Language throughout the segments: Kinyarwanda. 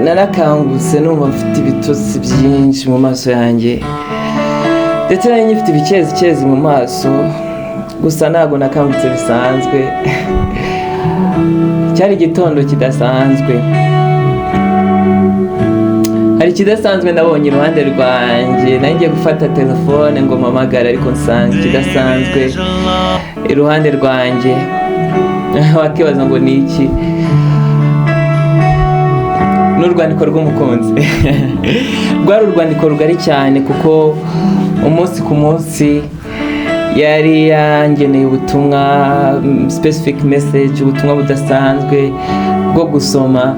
narakangutse numva mfite ibitotsi byinshi mu maso yanjye ndetse nari nyifite ibikezi mu maso, gusa ntabwo nakangutse bisanzwe. Cyari igitondo kidasanzwe. Hari ikidasanzwe nabonye iruhande rwanjye, nari ngiye gufata telefone ngo mpamagare ariko nsanga ikidasanzwe iruhande rwanjye. Wakibaza ngo ni iki? N'urwandiko rw'umukunzi. Rwari urwandiko rugari cyane kuko umunsi ku munsi yari yangeneye ubutumwa, specific message, ubutumwa budasanzwe bwo gusoma.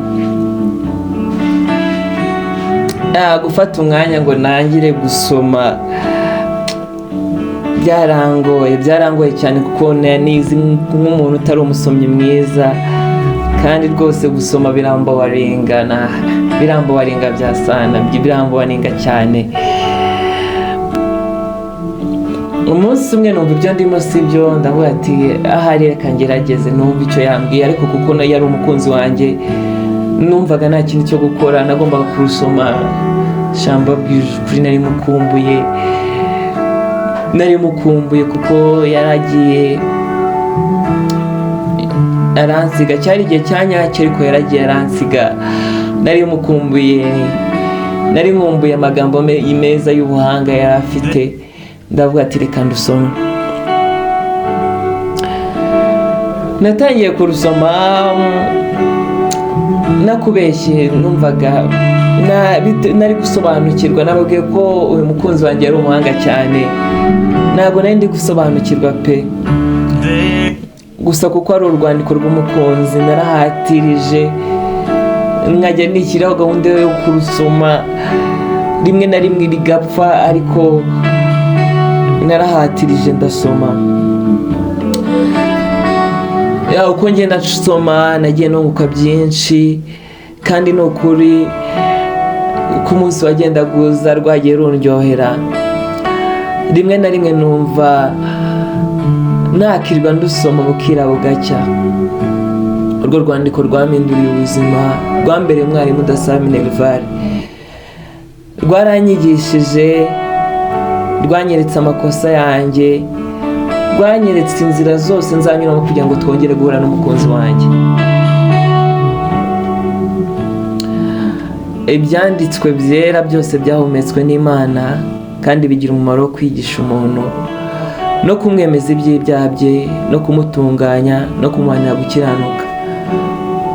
Gufata umwanya ngo nangire gusoma byarangoye cyane kuko nizi nk'umuntu utari umusomyi mwiza, kandi rwose gusoma birambabaringa birambabaringa cyane. Umunsi umwe numva ibyo ndimo sibyo, ndavuga ati ahari reka ngerageze numva icyo yambwiye, ariko kuko yari umukunzi wanjye numvaga nta kintu cyo gukora, nagombaga kurusoma. Shamba kuri nari mukumbuye kuko yaragiye aransiga. Cyari igihe cyanyacyo ariko yaragiye aransiga. Nari nkumbuye amagambo meza y'ubuhanga yari afite. Ndavuga ati reka ndusome. Natangiye kurusoma, nakubeshye numvaga nari gusobanukirwa. Nababwiye ko uyu mukunzi wanjye yari umuhanga cyane, ntabwo nari ndi gusobanukirwa pe. Gusa kuko ari urwandiko rw'umukunzi narahatirije, nkajya nishyiraho gahunda yo kurusoma, rimwe na rimwe bigapfa, ariko narahatirije ndasoma. Uko ngenda nsoma nagiye nunguka byinshi, kandi ni ukuri uko umunsi wagenda guza rwagiye rundyohera. Rimwe na rimwe numva nakirwa ndusoma bukira bugacya. Urwo rwandiko rwaminduriye ubuzima, rwambereye umwarimu udasaba Minerval. Rwaranyigishije, rwanyeretse amakosa yanjye, rwanyeretse inzira zose nzanyuramo kugira ngo twongere guhura n'umukunzi wanjye. Ibyanditswe byera byose byahumetswe n'Imana, kandi bigira umumaro wo kwigisha umuntu no kumwemeza iby'ibyaha bye, no kumutunganya, no kumuhanira gukiranuka.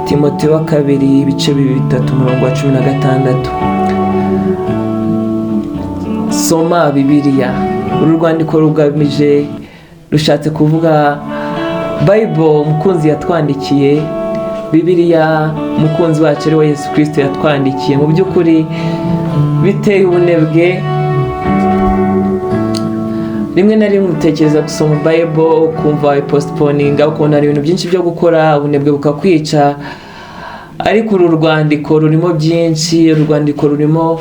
Timoteyo wa 2:3-16. Soma Bibiliya. Uru rwandiko rugamije, rushatse kuvuga Bible umukunzi yatwandikiye, Bibiliya umukunzi wacu ari we Yesu Kristo yatwandikiye. Mu by'ukuri biteye ubunebwe. Rimwe na rimwe utekereza gusoma Bible ukumva postponinga, ukabona hari ibintu byinshi byo gukora, ubunebwe bukakwica. Ariko uru rwandiko rurimo byinshi. Urwandiko rurimo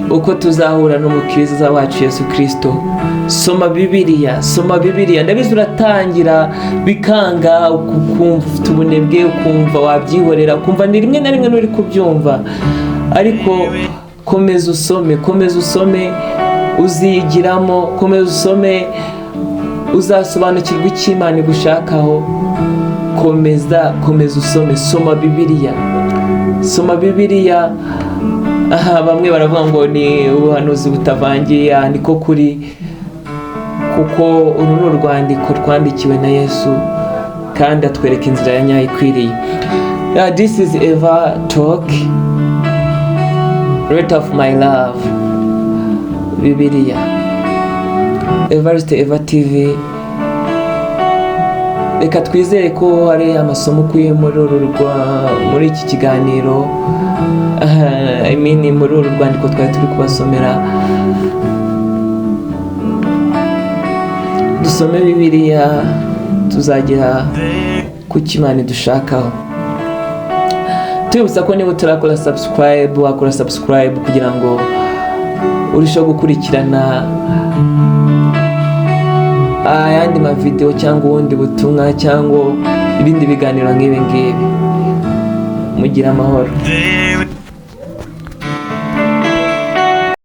uko tuzahura n'umukristo wacu Yesu Kristo. Soma Bibiliya. Ndabizi uratangira bikanga, ukumva ufite ubunebwe, ukumva wabyihorera, ukumva ni rimwe na rimwe nturi kubyumva. Ariko komeza usome, uzigiramo. Komeza usome, uzasobanukirwa icyo Imana igushakaho. Komeza usome. Soma Bibiliya. Bamwe baravuga ngo ni ubuhanuzi butavangiye, niko kuri, kuko uru ni urwandiko rwandikiwe na Yesu, kandi atwereka inzira ya nyayo ikwiriye. This is Eva Talk, Rate of My Love, Bibiliya, Eva TV. Reka twizere ko hari amasomo ukuye muri iki kiganiro, muri uru rwandiko twari turi kubasomera. Dusome Bibiliya, tuzagera ku Imana idushakaho. Tubibutsa ko niba utarakora subscribe, wakora subscribe kugira ngo urusheho gukurikirana ayandi mavideo cyangwa ubundi butumwa cyangwa ibindi biganiro nk'ibi ngibi. mugira amahoro. There